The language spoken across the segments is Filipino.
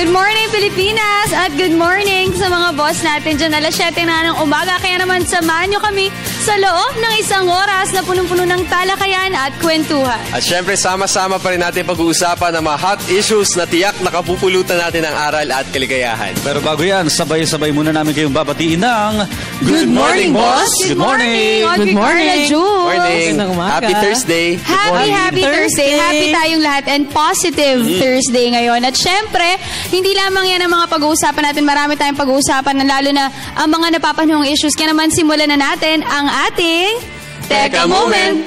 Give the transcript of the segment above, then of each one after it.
Good morning, Pilipinas! At good morning sa mga boss natin dyan. Alas 7 na ng umaga. Kaya naman samahan nyo kami sa loob ng isang oras na punong-puno ng talakayan at kwentuhan. At syempre, sama-sama pa rin natin pag-uusapan ng mga hot issues na tiyak na kapupulutan natin ng aral at kaligayahan. Pero bago yan, sabay-sabay muna namin kayong babatiin ng Good morning, boss! Good morning! Good morning! Morning! Happy Thursday! Happy Thursday! Happy tayong lahat and positive Thursday ngayon. At syempre, hindi lamang yan ang mga pag-uusapan natin. Marami tayong pag-uusapan na lalo na ang mga napapanahong issues. Kaya naman simulan na natin ang ating Teka Moment!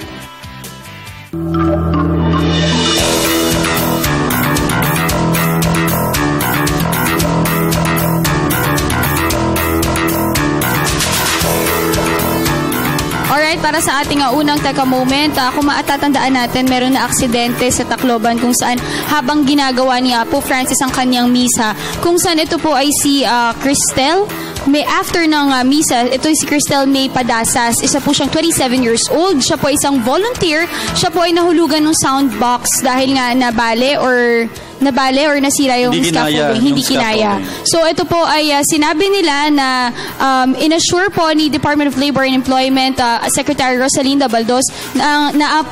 Alright, para sa ating unang Teka Moment, kung maatatandaan natin, meron na aksidente sa Tacloban kung saan habang ginagawa ni Apo Francis ang kanyang misa, kung saan ito po ay si Cristel. May after ng misa, ito si Cristel May Padasas. Isa po siyang 27 years old. Siya po isang volunteer. Siya po ay nahulugan ng sound box dahil nga nabale or nasira yung scaffolding. Hindi kinaya. So ito po ay sinabi nila na inassure po ni Department of Labor and Employment Secretary Rosalinda Baldos na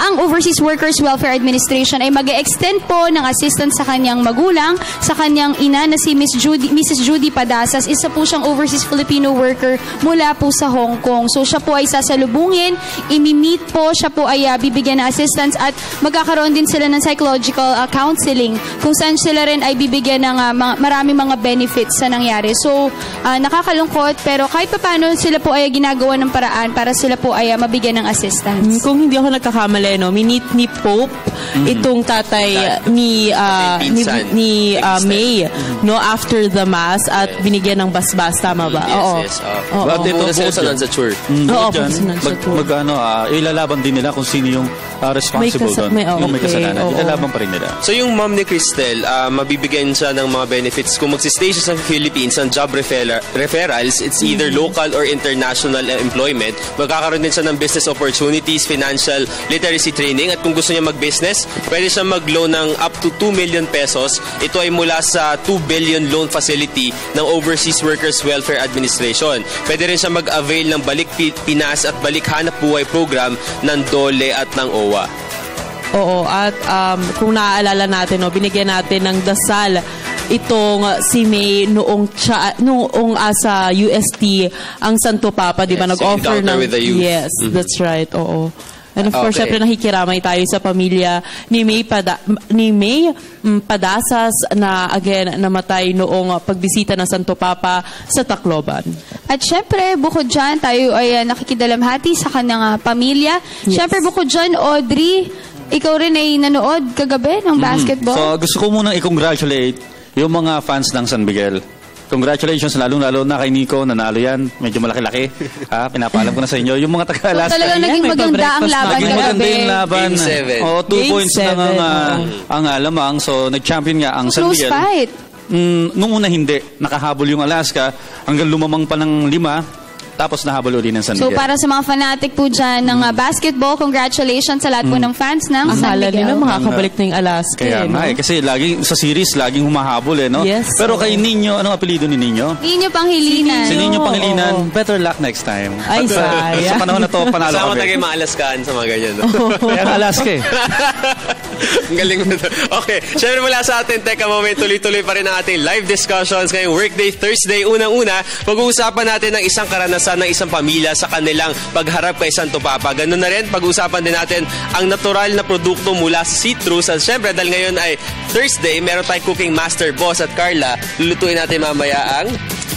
ang Overseas Workers Welfare Administration ay mag-extend po ng assistance sa kanyang magulang, sa kanyang ina na si Mrs. Judy Padasas. Isa po siyang overseas Filipino worker mula po sa Hong Kong. So siya po ay sasalubungin, imi-meet po, siya po ay bibigyan ng assistance at magkakaroon din sila ng psychological counseling kung saan sila rin ay bibigyan ng marami mga benefits sa nangyari. So nakakalungkot pero kahit paano sila po ay ginagawa ng paraan para sila po ay mabigyan ng assistance. Kung hindi ako nagkakamali, no, minit ni Pope itong tatay ni May, no, after the mass at binigyan ng basbas, tama ba? Yes. But ito po sa Nansatsur. Ilalaban din nila kung sino yung responsible doon. Yung may kasalanan. Ilalaban pa rin nila. So yung mom ni Cristel, mabibigyan siya ng mga benefits kung magsistay siya sa Philippines ng job referrals. It's either local or international employment. Magkakaroon din siya ng business opportunities, financial literacy training, at kung gusto niya mag-business, pwede siya mag-loan ng up to 2 million pesos. Ito ay mula sa 2 billion loan facility ng Overseas Workers Welfare Administration. Pwede rin siya mag-avail ng Balik Pinas at Balik Hanap Buhay program ng DOLE at ng OWA. Oo, at kung naaalala natin, no, binigyan natin ng dasal itong si May noong sa UST ang Santo Papa, di ba? Yes, nag-offer ng with the youth. Yes, that's right. Oo. And of course, syempre nakikiramay tayo sa pamilya ni May Padasas na again namatay noong pagbisita ng Santo Papa sa Tacloban. At syempre, bukod dyan, tayo ay nakikidalamhati sa kanyang pamilya. Yes. Syempre, bukod dyan, Audrey, ikaw rin ay nanood kagabi ng basketball. So, gusto ko munang i-congratulate yung mga fans ng San Miguel. Congratulations, lalo na kay Nico, nanalo yan. Medyo malaki-laki. Pinapaalam ko na sa inyo. Yung mga taga-Alaska. So, talagang naging maganda ang laban kagabi. Naging maganda yung laban. Game 7. 2 points lang ang lamang. So, nag-champion nga ang San Miguel. Close fight. Nung una hindi. Nakahabol yung Alaska hanggang lumamang pa ng 5. Tapos nahabol ulit ng San Miguel. So, para sa mga fanatic po dyan ng basketball, congratulations sa lahat po ng fans ng San Miguel. Nila makakabalik na yung Alaska. Kaya kasi laging sa series, laging humahabol no? Yes. Pero kay Nino, anong apelido ni Nino? Nino Pangilinan. Si Nino Pangilinan, better luck next time. Ay, sa panahon na to, panalo Kasama kami. tayo mga Alaskaan sa mga ganyan. Kaya Alaska Ang galing mo. Okay, syempre mula sa atin, Teka Moment, tuloy-tuloy pa rin ang ating live discussions ngayong Workday Thursday. Unang-una, pag-uusapan natin ng isang karanasan ng isang pamilya sa kanilang pagharap kay Santo Papa. Ganun na rin, pag-uusapan din natin ang natural na produkto mula sa citrus. At syempre, dahil ngayon ay Thursday, meron tayong cooking master, Boss at Carla. Lulutuin natin mamaya ang...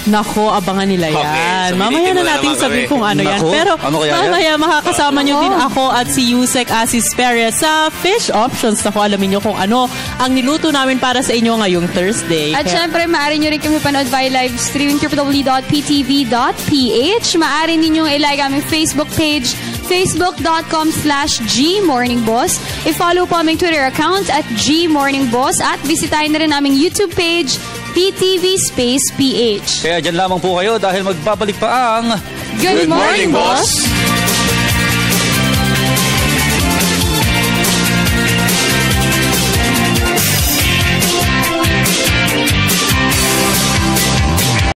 Nako, abangan nila yan. Okay, so mamaya na natin sabihin kung ano yan. Pero mamaya makakasama nyo din ako at si Yusek Asis Perez sa Fish Options. Nako, alamin nyo kung ano ang niluto namin para sa inyo ngayong Thursday. At syempre, maaari nyo rin kami panood via live streaming www.ptv.ph. Maaari ninyong ilike aming Facebook page, facebook.com/gmorningboss. I-follow po aming Twitter account at gmorningboss at bisitahin na rin aming YouTube page, PTV Space PH. Kaya dyan lamang po kayo dahil magbabalik pa ang Good Morning, Boss!